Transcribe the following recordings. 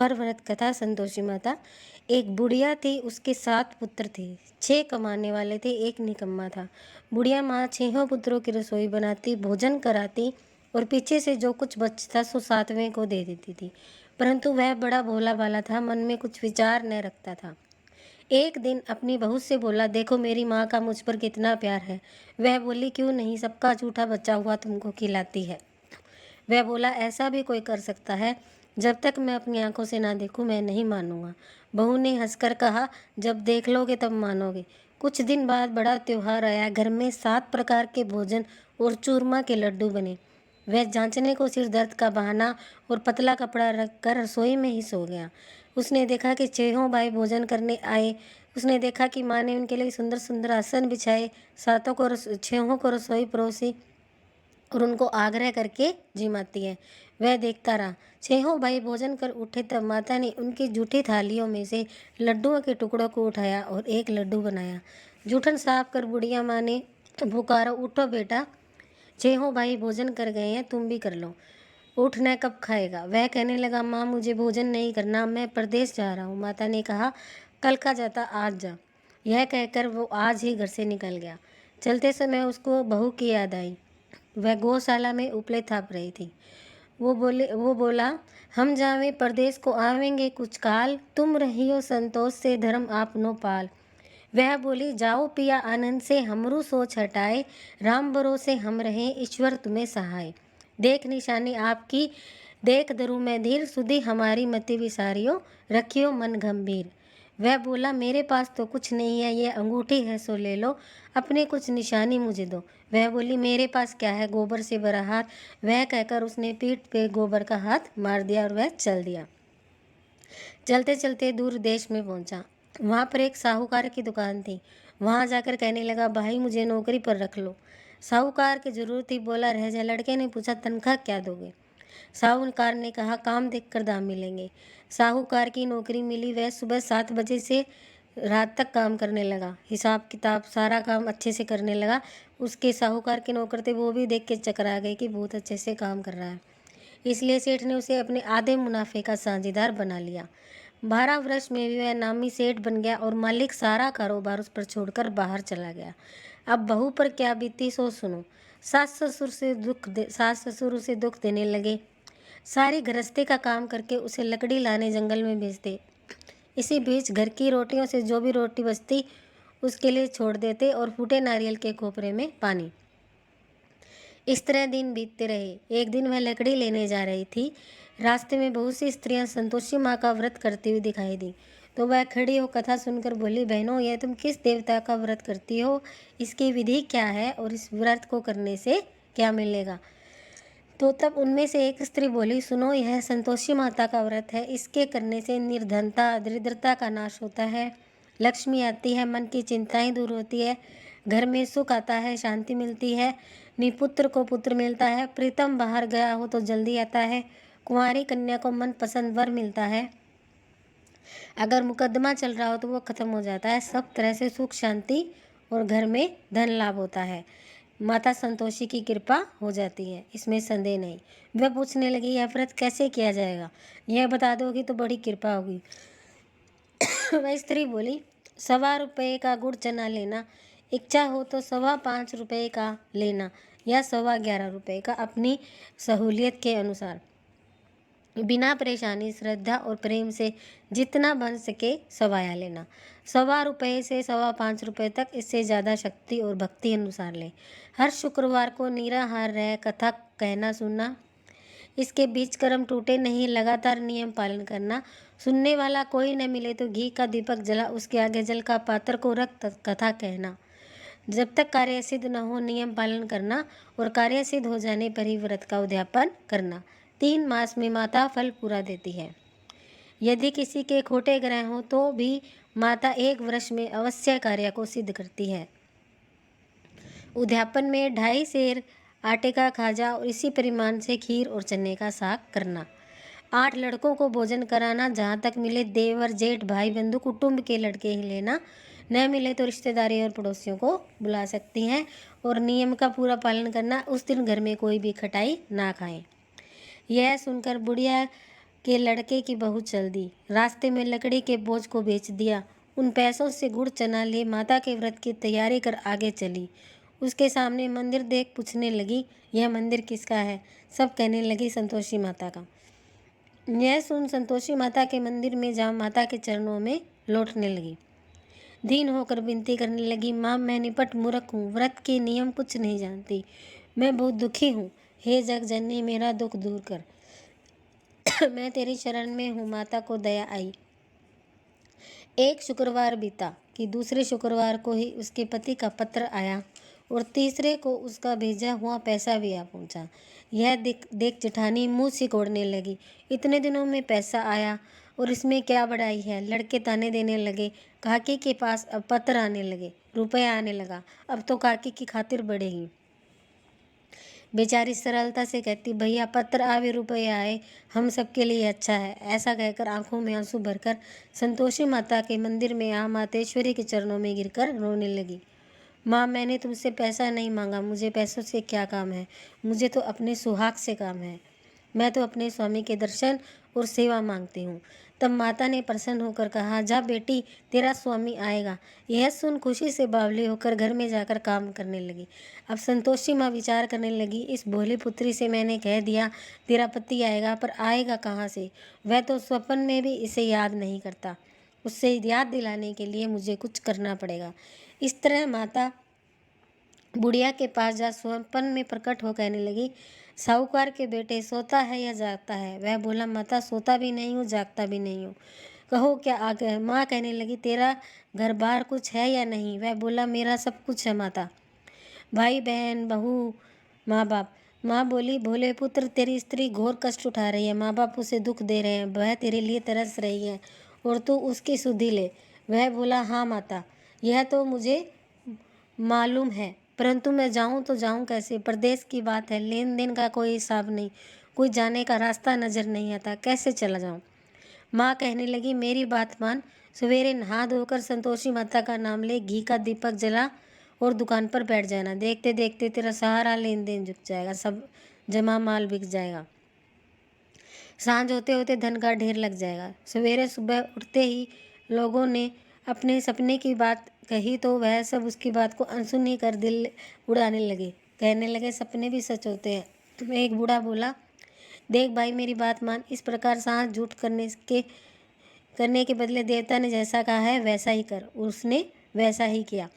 और व्रत कथा संतोषी माता। एक बुढ़िया थी, उसके 7 पुत्र थे। 6 कमाने वाले थे, एक निकम्मा था। बुढ़िया माँ 6 पुत्रों की रसोई बनाती, भोजन कराती और पीछे से जो कुछ बचता सो 7वें को दे देती थी। परंतु वह बड़ा भोला भाला था, मन में कुछ विचार न रखता था। एक दिन अपनी बहू से बोला, देखो मेरी माँ का मुझ पर कितना प्यार है। वह बोली, क्यों नहीं, सबका झूठा बचा हुआ तुमको खिलाती है। वह बोला, ऐसा भी कोई कर सकता है? जब तक मैं अपनी आंखों से ना देखूं मैं नहीं मानूंगा। बहू ने हंसकर कहा, जब देख लोगे तब मानोगे। कुछ दिन बाद बड़ा त्योहार आया। घर में 7 प्रकार के भोजन और चूरमा के लड्डू बने। वह जांचने को सिर दर्द का बहाना और पतला कपड़ा रखकर रसोई में ही सो गया। उसने देखा कि 6 भाई भोजन करने आए। उसने देखा कि माँ ने उनके लिए सुंदर सुंदर आसन बिछाए, 6 को रसोई परोसी और उनको आग्रह करके जिमाती है। वह देखता रहा। 6 भाई भोजन कर उठे तब माता ने उनकी जूठी थालियों में से लड्डुओं के टुकड़ों को उठाया और एक लड्डू बनाया। जूठन साफ कर बुढ़िया माँ ने पुकारा, उठो बेटा, 6 भाई भोजन कर गए हैं, तुम भी कर लो। उठना कब खाएगा? वह कहने लगा, माँ मुझे भोजन नहीं करना, मैं परदेश जा रहा हूँ। माता ने कहा, कल का जाता आज जा। यह कहकर वो आज ही घर से निकल गया। चलते समय उसको बहू की याद आई। वह गौशाला में उपले थाप रही थी। वो बोला, हम जावे परदेश को आवेंगे कुछ काल, तुम रहियो संतोष से धर्म आपनो पाल। वह बोली, जाओ पिया आनंद से हमरू सोच हटाए, राम भरोसे हम रहें ईश्वर तुम्हें सहाय। देख निशानी आपकी देख धरू मैं धीर, सुधी हमारी मति विसारियो, रखियो मन गंभीर। वह बोला, मेरे पास तो कुछ नहीं है, ये अंगूठी है सो ले लो, अपने कुछ निशानी मुझे दो। वह बोली, मेरे पास क्या है, गोबर से भरा हाथ। वह कहकर उसने पीठ पे गोबर का हाथ मार दिया और वह चल दिया। चलते चलते दूर देश में पहुंचा। वहां पर एक साहूकार की दुकान थी। वहां जाकर कहने लगा, भाई मुझे नौकरी पर रख लो। साहूकार की जरूरत थी, बोला रह जा। लड़के ने पूछा, तनख्वाह क्या दोगे? साहूकार ने कहा, काम देखकर दाम मिलेंगे। साहूकार की नौकरी मिली। वह सुबह 7 बजे से रात तक काम करने लगा। हिसाब किताब सारा काम अच्छे से करने लगा। उसके साहूकार के नौकर थे, वो भी देख के चकरा गए कि बहुत अच्छे से काम कर रहा है। इसलिए सेठ ने उसे अपने आधे मुनाफे का साझेदार बना लिया। 12 वर्ष में भी वह नामी सेठ बन गया और मालिक सारा कारोबार उस पर छोड़कर बाहर चला गया। अब बहू पर क्या बीती सो सुनो। सास ससुर उसे दुख देने लगे। सारी गृहस्थी का काम करके उसे लकड़ी लाने जंगल में भेजते। इसी बीच घर की रोटियों से जो भी रोटी बचती उसके लिए छोड़ देते और फूटे नारियल के खोपरे में पानी। इस तरह दिन बीतते रहे। एक दिन वह लकड़ी लेने जा रही थी। रास्ते में बहुत सी स्त्रियां संतोषी माँ का व्रत करती हुई दिखाई दी। तो वह खड़ी हो कथा सुनकर बोली, बहनों, यह तुम किस देवता का व्रत करती हो? इसकी विधि क्या है और इस व्रत को करने से क्या मिलेगा? तो तब उनमें से एक स्त्री बोली, सुनो, यह संतोषी माता का व्रत है। इसके करने से निर्धनता दरिद्रता का नाश होता है, लक्ष्मी आती है, मन की चिंताएं दूर होती है, घर में सुख आता है, शांति मिलती है, निपुत्र को पुत्र मिलता है, प्रीतम बाहर गया हो तो जल्दी आता है, कुंवारी कन्या को मन पसंद वर मिलता है, अगर मुकदमा चल रहा हो तो वो खत्म हो जाता है, सब तरह से सुख शांति और घर में धन लाभ होता है, माता संतोषी की कृपा हो जाती है, इसमें संदेह नहीं। वह पूछने लगी, यह व्रत कैसे किया जाएगा? यह बता दोगी तो बड़ी कृपा होगी। वह स्त्री बोली, 1.25 का गुड़ चना लेना, इच्छा हो तो 5.25 रुपये का लेना या 11.25 का, अपनी सहूलियत के अनुसार, बिना परेशानी, श्रद्धा और प्रेम से जितना बन सके सवाया लेना। 1.25 से 5.25 तक, इससे ज़्यादा शक्ति और भक्ति अनुसार लें। हर शुक्रवार को निराहार रह कथा कहना सुनना। इसके बीच कर्म टूटे नहीं, लगातार नियम पालन करना। सुनने वाला कोई न मिले तो घी का दीपक जला उसके आगे जल का पात्र को रख कथा कहना। जब तक कार्य सिद्ध न हो नियम पालन करना और कार्य सिद्ध हो जाने पर ही व्रत का उद्यापन करना। 3 मास में माता फल पूरा देती है। यदि किसी के खोटे ग्रह हों तो भी माता 1 वर्ष में अवश्य कार्य को सिद्ध करती है। उद्यापन में 2.5 सेर आटे का खाजा और इसी परिमाण से खीर और चने का साग करना। 8 लड़कों को भोजन कराना, जहाँ तक मिले देवर जेठ भाई बंधु कुटुंब के लड़के ही लेना, न मिले तो रिश्तेदारी और पड़ोसियों को बुला सकती हैं। और नियम का पूरा पालन करना, उस दिन घर में कोई भी खटाई ना खाएं। यह सुनकर बुढ़िया के लड़के की बहू चल दी। रास्ते में लकड़ी के बोझ को बेच दिया। उन पैसों से गुड़ चना ले माता के व्रत की तैयारी कर आगे चली। उसके सामने मंदिर देख पूछने लगी, यह मंदिर किसका है? सब कहने लगी, संतोषी माता का। यह सुन संतोषी माता के मंदिर में जा माता के चरणों में लौटने लगी। दीन होकर विनती करने लगी, माँ मैं निपट मूर्ख हूँ, व्रत के नियम कुछ नहीं जानती, मैं बहुत दुखी हूँ। हे जग जननी मेरा दुख दूर कर। मैं तेरी शरण में हूँ। माता को दया आई। एक शुक्रवार बीता कि दूसरे शुक्रवार को ही उसके पति का पत्र आया और तीसरे को उसका भेजा हुआ पैसा भी आ पहुंचा। यह देख जेठानी मुंह सिकोड़ने लगी। इतने दिनों में पैसा आया और इसमें क्या बड़ाई है? लड़के ताने देने लगे। काकी के पास अब पत्र आने लगे, रुपया आने लगा, अब तो काकी की खातिर बढ़ेगी। बेचारी सरलता से कहती, भैया पत्र आवे रुपये आए, हम सबके लिए अच्छा है। ऐसा कहकर आंखों में आंसू भरकर संतोषी माता के मंदिर में आ मातेश्वरी के चरणों में गिरकर रोने लगी। माँ मैंने तुमसे पैसा नहीं मांगा, मुझे पैसों से क्या काम है, मुझे तो अपने सुहाग से काम है। मैं तो अपने स्वामी के दर्शन और सेवा मांगती हूँ। तब माता ने प्रसन्न होकर कहा, जा बेटी तेरा स्वामी आएगा। यह सुन खुशी से बावली होकर घर में जाकर काम करने लगी। अब संतोषी माँ विचार करने लगी, इस भोली पुत्री से मैंने कह दिया तेरा पति आएगा, पर आएगा कहाँ से? वह तो स्वप्न में भी इसे याद नहीं करता। उससे याद दिलाने के लिए मुझे कुछ करना पड़ेगा। इस तरह माता बुढ़िया के पास जा स्वप्न में प्रकट हो कहने लगी, साहूकार के बेटे सोता है या जागता है? वह बोला, माता सोता भी नहीं हूँ, जागता भी नहीं हूँ, कहो क्या आगे है? माँ कहने लगी, तेरा घर बार कुछ है या नहीं? वह बोला, मेरा सब कुछ है माता, भाई बहन बहू माँ बाप। माँ बोली, भोले पुत्र तेरी स्त्री घोर कष्ट उठा रही है, माँ बाप उसे दुख दे रहे हैं, वह तेरे लिए तरस रही है और तू उसकी सुधि ले। वह बोला, हाँ माता यह तो मुझे मालूम है, परंतु मैं जाऊं तो जाऊं कैसे? प्रदेश की बात है, लेन देन का कोई हिसाब नहीं, कोई जाने का रास्ता नजर नहीं आता, कैसे चला जाऊं? माँ कहने लगी, मेरी बात मान, सवेरे नहा धोकर संतोषी माता का नाम ले, घी का दीपक जला और दुकान पर बैठ जाना। देखते देखते तेरा सारा लेन देन झुक जाएगा, सब जमा माल बिक जाएगा। सांझ होते होते धन का ढेर लग जाएगा। सवेरे सुबह उठते ही लोगों ने अपने सपने की बात कही तो वह सब उसकी बात को अनसुनी कर दिल उड़ाने लगे। कहने लगे, सपने भी सच होते हैं। एक बूढ़ा बोला, देख भाई मेरी बात मान, इस प्रकार सांझ झूठ करने के बदले देवता ने जैसा कहा है वैसा ही कर। उसने वैसा ही किया।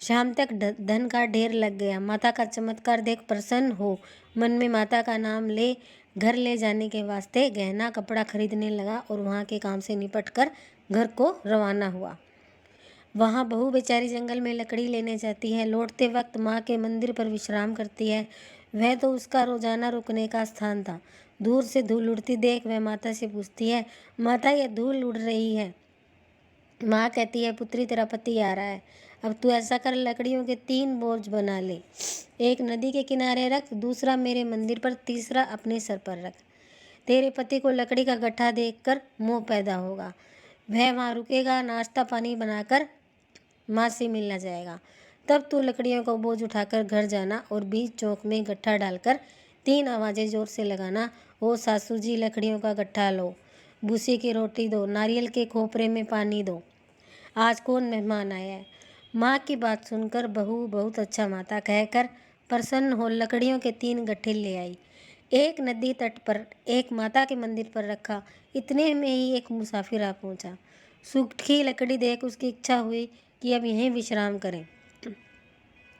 शाम तक धन का ढेर लग गया। माता का चमत्कार देख प्रसन्न हो मन में माता का नाम ले घर ले जाने के वास्ते गहना कपड़ा खरीदने लगा और वहाँ के काम से निपट कर घर को रवाना हुआ। वहाँ बहू बेचारी जंगल में लकड़ी लेने जाती है। लौटते वक्त माँ के मंदिर पर विश्राम करती है। वह तो उसका रोजाना रुकने का स्थान था। दूर से धूल उड़ती देख वह माता से पूछती है, माता यह धूल उड़ रही है? माँ कहती है, पुत्री तेरा पति आ रहा है, अब तू ऐसा कर, लकड़ियों के 3 बोझ बना ले, एक नदी के किनारे रख, दूसरा मेरे मंदिर पर, तीसरा अपने सर पर रख। तेरे पति को लकड़ी का गट्ठा देखकर मोह पैदा होगा, वह वहाँ रुकेगा, नाश्ता पानी बनाकर माँ से मिलना जाएगा। तब तू लकड़ियों का बोझ उठाकर घर जाना और बीच चौक में गट्ठा डालकर 3 आवाज़ें जोर से लगाना, ओ सासू जी लकड़ियों का गट्ठा लो, भूसी की रोटी दो, नारियल के खोपरे में पानी दो, आज कौन मेहमान आया है? माँ की बात सुनकर बहू बहुत अच्छा माता कहकर प्रसन्न हो लकड़ियों के 3 गट्ठे ले आई। एक नदी तट पर एक माता के मंदिर पर रखा। इतने में ही एक मुसाफिर आ पहुंचा। सूखी लकड़ी देख उसकी इच्छा हुई कि अब यहीं विश्राम करें,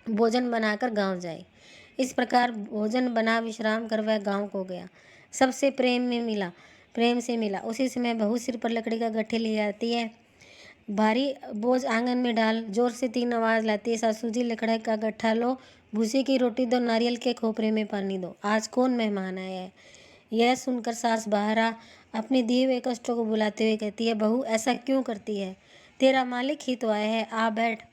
भोजन बनाकर गांव जाए। इस प्रकार भोजन बना विश्राम कर वह गांव को गया। सबसे प्रेम से मिला। उसी समय बहू सिर पर लकड़ी का गट्ठे ले आती है, भारी बोझ आंगन में डाल जोर से 3 आवाज़ लाती है, सासू जी लकड़ी का गट्ठा लो, भूसी की रोटी दो, नारियल के खोपरे में पानी दो, आज कौन मेहमान आया है? यह सुनकर सास बाहर आ अपने दिए हुए कष्टों को बुलाते हुए कहती है, बहू ऐसा क्यों करती है? तेरा मालिक ही तो आया है, आ बैठ,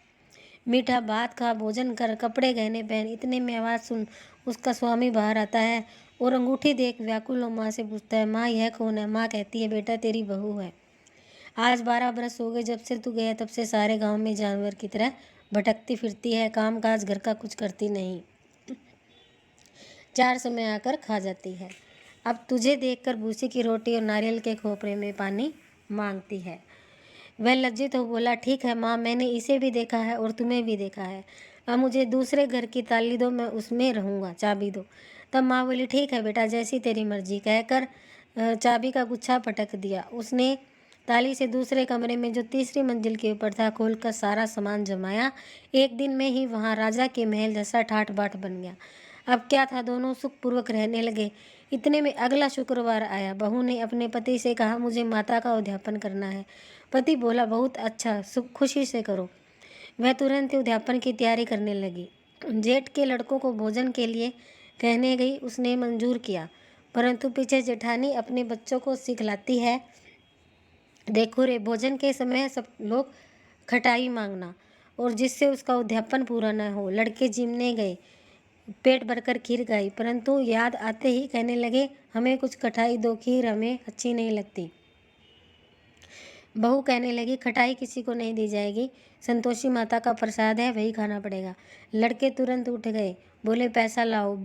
मीठा भात खा, भोजन कर, कपड़े गहने पहन। इतने में आवाज़ सुन उसका स्वामी बाहर आता है और अंगूठी देख व्याकुल हो माँ से पूछता है, माँ यह कौन है? माँ कहती है, बेटा तेरी बहू है। आज 12 बरस हो गए जब से तू गया, तब से सारे गांव में जानवर की तरह भटकती फिरती है, काम काज घर का कुछ करती नहीं, 4 समय आकर खा जाती है। अब तुझे देखकर भूसी की रोटी और नारियल के खोपरे में पानी मांगती है। वह लज्जित हो बोला, ठीक है माँ, मैंने इसे भी देखा है और तुम्हें भी देखा है। अब मुझे दूसरे घर की ताली दो, मैं उसमें रहूँगा, चाबी दो। तब माँ बोली, ठीक है बेटा, जैसी तेरी मर्जी, कहकर चाबी का गुच्छा पटक दिया। उसने ताली से दूसरे कमरे में जो तीसरी मंजिल के ऊपर था खोलकर सारा सामान जमाया। एक दिन में ही वहाँ राजा के महल जैसा ठाठ बाट बन गया। अब क्या था, दोनों सुखपूर्वक रहने लगे। इतने में अगला शुक्रवार आया। बहू ने अपने पति से कहा, मुझे माता का उद्यापन करना है। पति बोला, बहुत अच्छा, खुशी से करो। वह तुरंत ही उद्यापन की तैयारी करने लगी। जेठ के लड़कों को भोजन के लिए कहने गई, उसने मंजूर किया, परंतु पीछे जेठानी अपने बच्चों को सिखलाती है, देखो रे, भोजन के समय सब लोग खटाई मांगना, और जिससे उसका उद्यापन पूरा न हो। लड़के जिमने गए, पेट भरकर खीर खाई, परंतु याद आते ही कहने लगे, हमें कुछ खटाई दो, खीर हमें अच्छी नहीं लगती। बहू कहने लगी, खटाई किसी को नहीं दी जाएगी, संतोषी माता का प्रसाद है, वही खाना पड़ेगा। लड़के तुरंत उठ गए, बोले पैसा लाओ।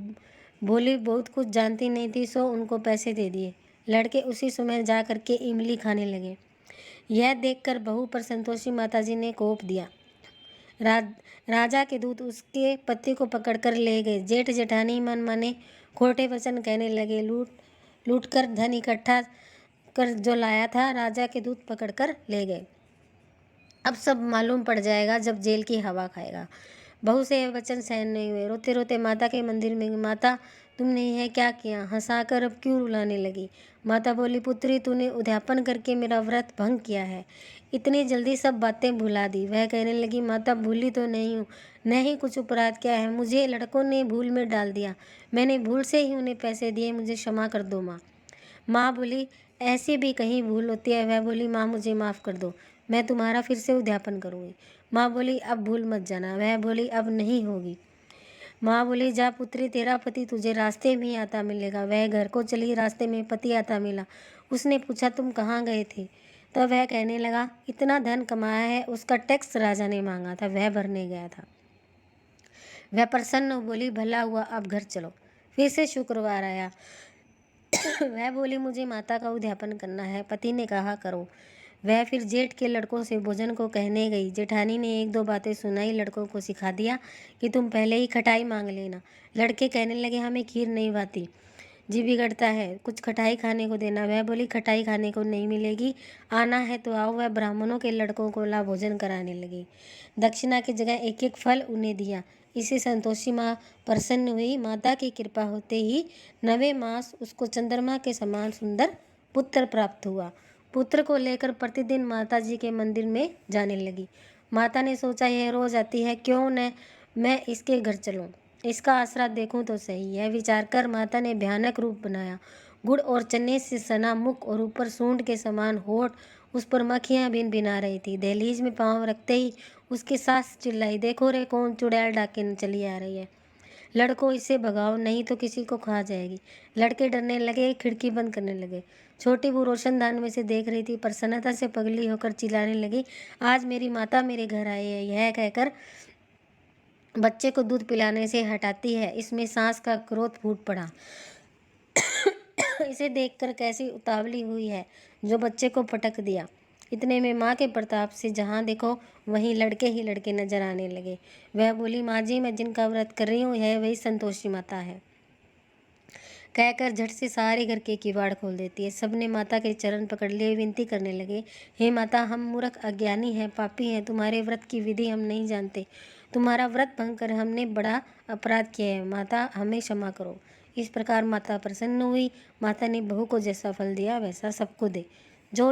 बोली बहुत कुछ जानती नहीं थी, सो उनको पैसे दे दिए। लड़के उसी समय जा करके इमली खाने लगे। यह देखकर बहू पर संतोषी माताजी ने कोप दिया। राजा के दूत उसके पति को पकड़कर ले गए। जेठ जेठानी मन माने खोटे वचन कहने लगे। लूट कर धन इकट्ठा कर जो लाया था, राजा के दूत पकड़कर ले गए। अब सब मालूम पड़ जाएगा जब जेल की हवा खाएगा। बहू से यह वचन सहन नहीं हुए। रोते रोते माता के मंदिर में, माता तुमने यह क्या किया? हंसाकर अब क्यों रुलाने लगी? माता बोली, पुत्री, तूने उद्यापन करके मेरा व्रत भंग किया है, इतनी जल्दी सब बातें भुला दी। वह कहने लगी, माता भूली तो नहीं हूँ, नहीं कुछ अपराध किया है, मुझे लड़कों ने भूल में डाल दिया, मैंने भूल से ही उन्हें पैसे दिए, मुझे क्षमा कर दो माँ। माँ बोली, ऐसी भी कहीं भूल होती है? वह बोली, माँ मुझे माफ़ कर दो, मैं तुम्हारा फिर से उद्यापन करूँगी। माँ बोली, अब भूल मत जाना। वह बोली, अब नहीं होगी। माँ बोली, जा पुत्री, तेरा पति तुझे रास्ते में ही आता मिलेगा। वह घर को चली, रास्ते में पति आता मिला। उसने पूछा, तुम कहाँ गए थे? तब वह कहने लगा, इतना धन कमाया है, उसका टैक्स राजा ने मांगा था, वह भरने गया था। वह प्रसन्न बोली, भला हुआ, अब घर चलो। फिर से शुक्रवार आया। वह बोली, मुझे माता का उद्यापन करना है। पति ने कहा, करो। वह फिर जेठ के लड़कों से भोजन को कहने गई। जेठानी ने एक दो बातें सुनाई, लड़कों को सिखा दिया कि तुम पहले ही खटाई मांग लेना। लड़के कहने लगे, हमें खीर नहीं भाती, जी बिगड़ता है, कुछ खटाई खाने को देना। वह बोली, खटाई खाने को नहीं मिलेगी, आना है तो आओ। वह ब्राह्मणों के लड़कों को ला भोजन कराने लगी। दक्षिणा की जगह एक एक फल उन्हें दिया। इससे संतोषी माँ प्रसन्न हुई। माता की कृपा होते ही 9वें मास उसको चंद्रमा के समान सुंदर पुत्र प्राप्त हुआ। पुत्र को लेकर प्रतिदिन माता जी के मंदिर में जाने लगी। माता ने सोचा, यह रोज आती है, क्यों न मैं इसके घर चलूं, इसका आसरा देखूं तो सही। यह विचार कर माता ने भयानक रूप बनाया। गुड़ और चने से सना मुख और ऊपर सूंड के समान होठ, उस पर मक्खियाँ भिन भिना रही थी। दहलीज में पाँव रखते ही उसकी सास चिल्लाई, देखो रे, कौन चुड़ैल डाके चली आ रही है, लड़कों इसे भगाओ, नहीं तो किसी को खा जाएगी। लड़के डरने लगे, खिड़की बंद करने लगे। छोटी बहू रोशनदान में से देख रही थी, प्रसन्नता से पगली होकर चिल्लाने लगी, आज मेरी माता मेरे घर आई है। यह कहकर बच्चे को दूध पिलाने से हटाती है। इसमें सास का क्रोध फूट पड़ा। इसे देखकर कैसी उतावली हुई है, जो बच्चे को पटक दिया। इतने में माँ के प्रताप से जहाँ देखो वहीं लड़के ही लड़के नजर आने लगे। वह बोली, माँ जी, मैं जिनका व्रत कर रही हूँ, यह वही संतोषी माता है, कहकर झट से सारे घर के किवाड़ खोल देती है। सबने माता के चरण पकड़ लिए, विनती करने लगे, हे माता, हम मूर्ख अज्ञानी हैं, पापी हैं, तुम्हारे व्रत की विधि हम नहीं जानते, तुम्हारा व्रत भंग कर हमने बड़ा अपराध किया है, माता हमें क्षमा करो। इस प्रकार माता प्रसन्न हुई। माता ने बहू को जैसा फल दिया वैसा सबको दे। जो